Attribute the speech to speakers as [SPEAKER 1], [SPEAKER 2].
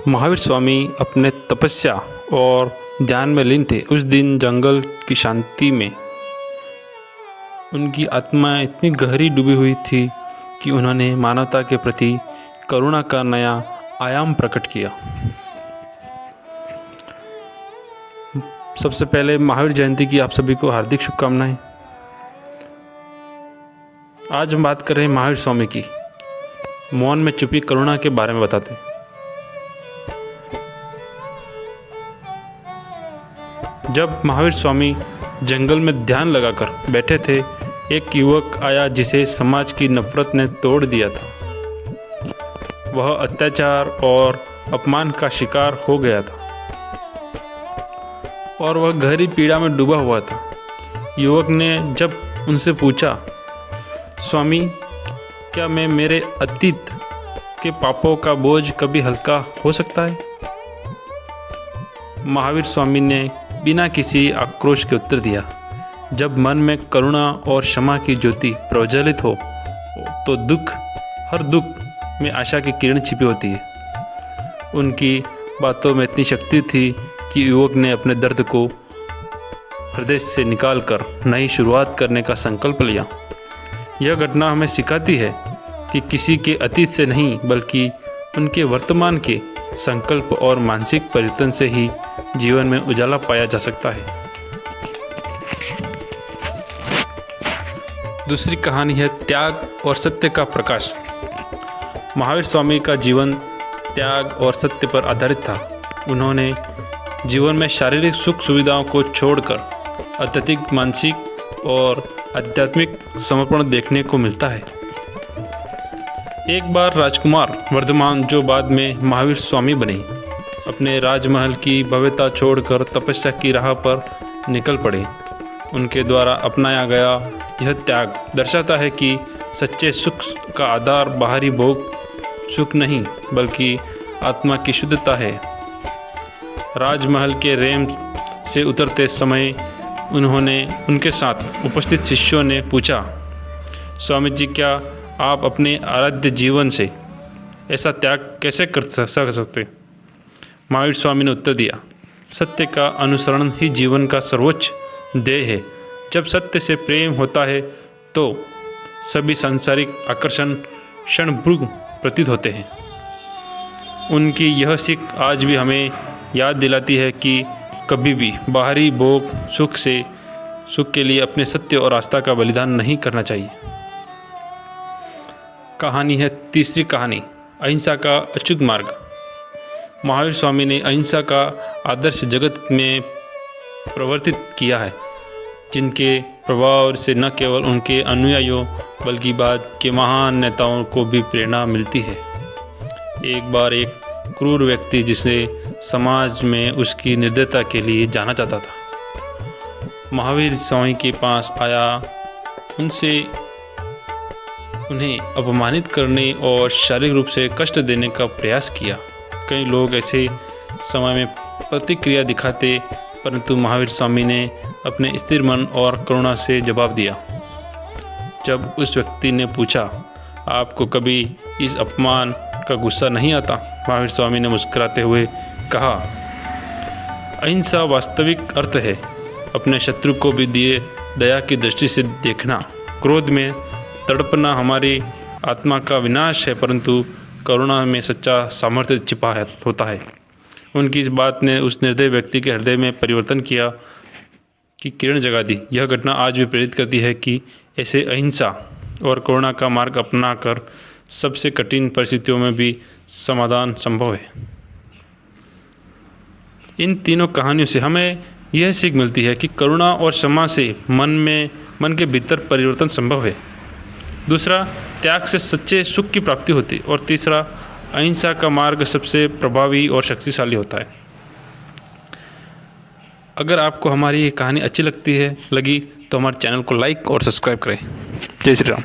[SPEAKER 1] महावीर स्वामी अपने तपस्या और ध्यान में लीन थे। उस दिन जंगल की शांति में उनकी आत्मा इतनी गहरी डूबी हुई थी कि उन्होंने मानवता के प्रति करुणा का नया आयाम प्रकट किया। सबसे पहले महावीर जयंती की आप सभी को हार्दिक शुभकामनाएं। आज हम बात कर रहे हैं महावीर स्वामी की। मौन में छुपी करुणा के बारे में बताते हैं। जब महावीर स्वामी जंगल में ध्यान लगाकर बैठे थे, एक युवक आया जिसे समाज की नफरत ने तोड़ दिया था। वह अत्याचार और अपमान का शिकार हो गया था और वह गहरी पीड़ा में डूबा हुआ था। युवक ने जब उनसे पूछा, स्वामी, क्या मैं मेरे अतीत के पापों का बोझ कभी हल्का हो सकता है? महावीर स्वामी ने बिना किसी आक्रोश के उत्तर दिया, जब मन में करुणा और क्षमा की ज्योति प्रज्वलित हो तो हर दुख में आशा की किरण छिपी होती है। उनकी बातों में इतनी शक्ति थी कि युवक ने अपने दर्द को हृदय से निकालकर नई शुरुआत करने का संकल्प लिया। यह घटना हमें सिखाती है कि किसी के अतीत से नहीं बल्कि उनके वर्तमान के संकल्प और मानसिक परिवर्तन से ही जीवन में उजाला पाया जा सकता है। दूसरी कहानी है त्याग और सत्य का प्रकाश। महावीर स्वामी का जीवन त्याग और सत्य पर आधारित था। उन्होंने जीवन में शारीरिक सुख सुविधाओं को छोड़कर अत्यधिक मानसिक और आध्यात्मिक समर्पण देखने को मिलता है। एक बार राजकुमार वर्धमान, जो बाद में महावीर स्वामी बने, अपने राजमहल की भव्यता छोड़कर तपस्या की राह पर निकल पड़े। उनके द्वारा अपनाया गया यह त्याग दर्शाता है कि सच्चे सुख का आधार बाहरी भोग सुख नहीं बल्कि आत्मा की शुद्धता है। राजमहल के रेम से उतरते समय उनके साथ उपस्थित शिष्यों ने पूछा, स्वामी जी, क्या आप अपने आराध्य जीवन से ऐसा त्याग कैसे कर सकते? महावीर स्वामी ने उत्तर दिया, सत्य का अनुसरण ही जीवन का सर्वोच्च ध्येय है। जब सत्य से प्रेम होता है तो सभी सांसारिक आकर्षण क्षणभंगुर प्रतीत होते हैं। उनकी यह सीख आज भी हमें याद दिलाती है कि कभी भी बाहरी भोग सुख के लिए अपने सत्य और आस्था का बलिदान नहीं करना चाहिए। कहानी है तीसरी कहानी, अहिंसा का अचूक मार्ग। महावीर स्वामी ने अहिंसा का आदर्श जगत में प्रवर्तित किया है, जिनके प्रभाव से न केवल उनके अनुयायियों बल्कि बाद के महान नेताओं को भी प्रेरणा मिलती है। एक बार एक क्रूर व्यक्ति, जिसे समाज में उसकी निर्दयता के लिए जाना जाता था, महावीर स्वामी के पास आया। उन्हें अपमानित करने और शारीरिक रूप से कष्ट देने का प्रयास किया। कई लोग ऐसे समय में प्रतिक्रिया दिखाते, परंतु महावीर स्वामी ने अपने स्थिर मन और करुणा से जवाब दिया। जब उस व्यक्ति ने पूछा, आपको कभी इस अपमान का गुस्सा नहीं आता? महावीर स्वामी ने मुस्कुराते हुए कहा, अहिंसा वास्तविक अर्थ है अपने शत्रु को भी दिए दया की दृष्टि से देखना। क्रोध में तड़पना हमारी आत्मा का विनाश है, परंतु करुणा में सच्चा सामर्थ्य छिपा होता है। उनकी इस बात ने उस निर्दयी व्यक्ति के हृदय में परिवर्तन किया कि किरण जगा दी। यह घटना आज भी प्रेरित करती है कि ऐसे अहिंसा और करुणा का मार्ग अपनाकर सबसे कठिन परिस्थितियों में भी समाधान संभव है। इन तीनों कहानियों से हमें यह सीख मिलती है कि करुणा और क्षमा से मन के भीतर परिवर्तन संभव है। दूसरा, त्याग से सच्चे सुख की प्राप्ति होती है। और तीसरा, अहिंसा का मार्ग सबसे प्रभावी और शक्तिशाली होता है। अगर आपको हमारी ये कहानी अच्छी लगी तो हमारे चैनल को लाइक और सब्सक्राइब करें। जय श्री राम।